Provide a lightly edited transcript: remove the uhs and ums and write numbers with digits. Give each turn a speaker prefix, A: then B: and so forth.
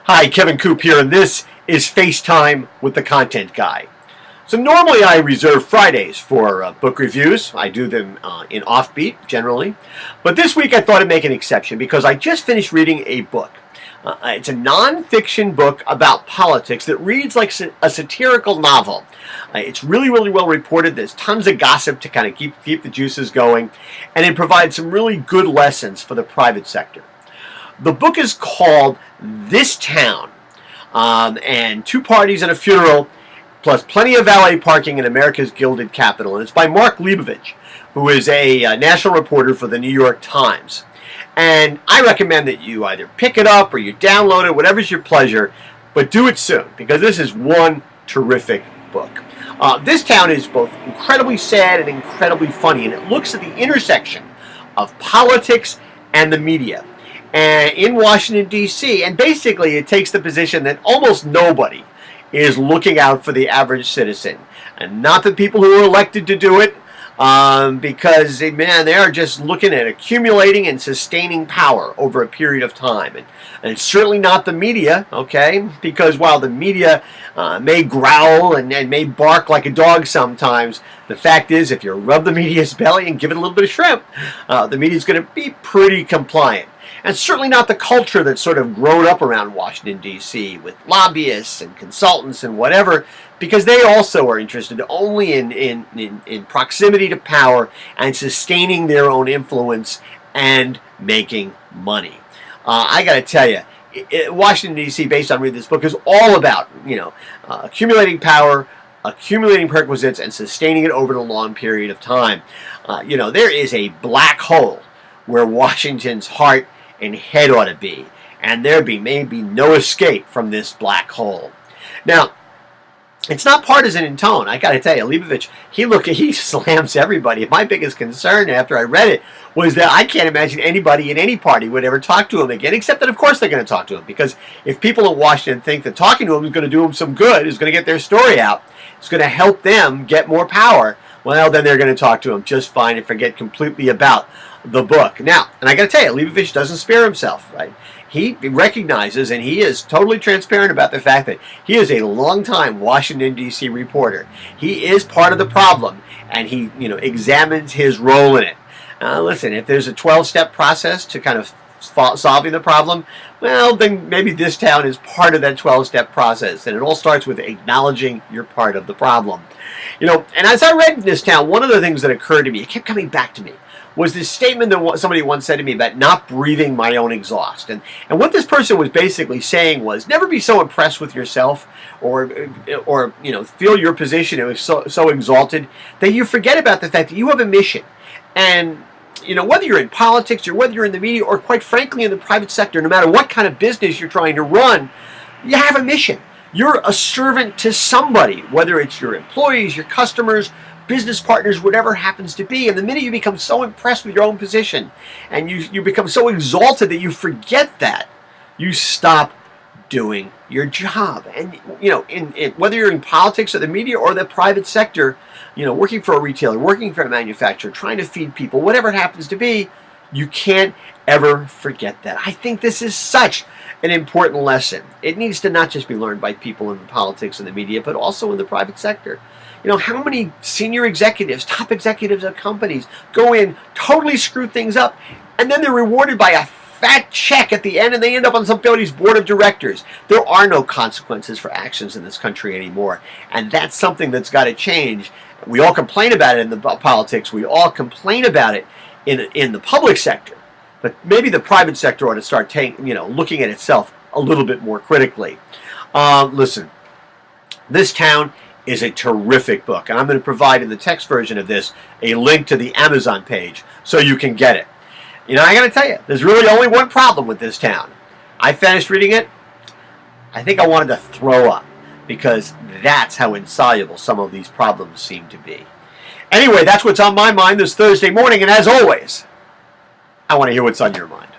A: Hi, Kevin Coop here, and this is FaceTime with the Content Guy. So normally I reserve Fridays for book reviews. I do them in offbeat, generally. But this week I thought I'd make an exception because I just finished reading a book. It's a non-fiction book about politics that reads like a satirical novel. It's really well reported. There's tons of gossip to kind of keep the juices going. And it provides some really good lessons for the private sector. The book is called This Town, and two parties and a funeral, plus plenty of valet parking in America's gilded capital. And it's by Mark Leibovich, who is a national reporter for the New York Times. And I recommend that you either pick it up or you download it, whatever's your pleasure, but do it soon, because this is one terrific book. This Town is both incredibly sad and incredibly funny, and it looks at the intersection of politics and the media in Washington, D.C., and basically it takes the position that almost nobody is looking out for the average citizen. And not the people who are elected to do it, because, man, they are just looking at accumulating and sustaining power over a period of time. And it's certainly not the media, okay? Because while the media may growl and may bark like a dog sometimes, the fact is, if you rub the media's belly and give it a little bit of shrimp, the media's going to be pretty compliant. And certainly not the culture that's sort of grown up around Washington, D.C. with lobbyists and consultants and whatever, because they also are interested only in proximity to power and sustaining their own influence and making money. I got to tell you, Washington, D.C., based on reading this book, is all about, accumulating power, accumulating perquisites, and sustaining it over a long period of time. There is a black hole where Washington's heart and head ought to be, and there may be no escape from this black hole. Now, it's not partisan in tone. I got to tell you, Leibovich, he slams everybody. My biggest concern after I read it was that I can't imagine anybody in any party would ever talk to him again, except that of course they're going to talk to him, because if people in Washington think that talking to him is going to do them some good, is going to get their story out, it's going to help them get more power, well, then they're going to talk to him just fine and forget completely about the book. Now, and I got to tell you, Leibovich doesn't spare himself, right? He recognizes, and he is totally transparent about the fact that he is a long-time Washington, D.C. reporter. He is part of the problem, and he, examines his role in it. Listen, if there's a 12-step process to kind of solving the problem, well, then maybe This Town is part of that 12-step process, and it all starts with acknowledging you're part of the problem. And as I read This Town, one of the things that occurred to me, it kept coming back to me, was this statement that somebody once said to me about not breathing my own exhaust. And what this person was basically saying was, never be so impressed with yourself or feel your position is so exalted that you forget about the fact that you have a mission. And whether you're in politics or whether you're in the media or quite frankly in the private sector, no matter what kind of business you're trying to run, you have a mission. You're a servant to somebody, whether it's your employees, your customers, business partners, whatever happens to be. And the minute you become so impressed with your own position and you become so exalted that you forget that, you stop doing your job. And whether you're in politics or the media or the private sector, working for a retailer, working for a manufacturer, trying to feed people, whatever it happens to be, you can't ever forget that. I think this is such an important lesson. It needs to not just be learned by people in politics and the media, but also in the private sector. How many senior executives, top executives of companies go in, totally screw things up, and then they're rewarded by a fat check at the end, and they end up on somebody's board of directors. There are no consequences for actions in this country anymore, and that's something that's got to change. We all complain about it in the politics. We all complain about it in the public sector, but maybe the private sector ought to start looking at itself a little bit more critically. Listen, This Town is a terrific book, and I'm going to provide in the text version of this a link to the Amazon page so you can get it. I got to tell you, there's really only one problem with This Town. I finished reading it. I think I wanted to throw up, because that's how insoluble some of these problems seem to be. Anyway, that's what's on my mind this Thursday morning, and as always, I want to hear what's on your mind.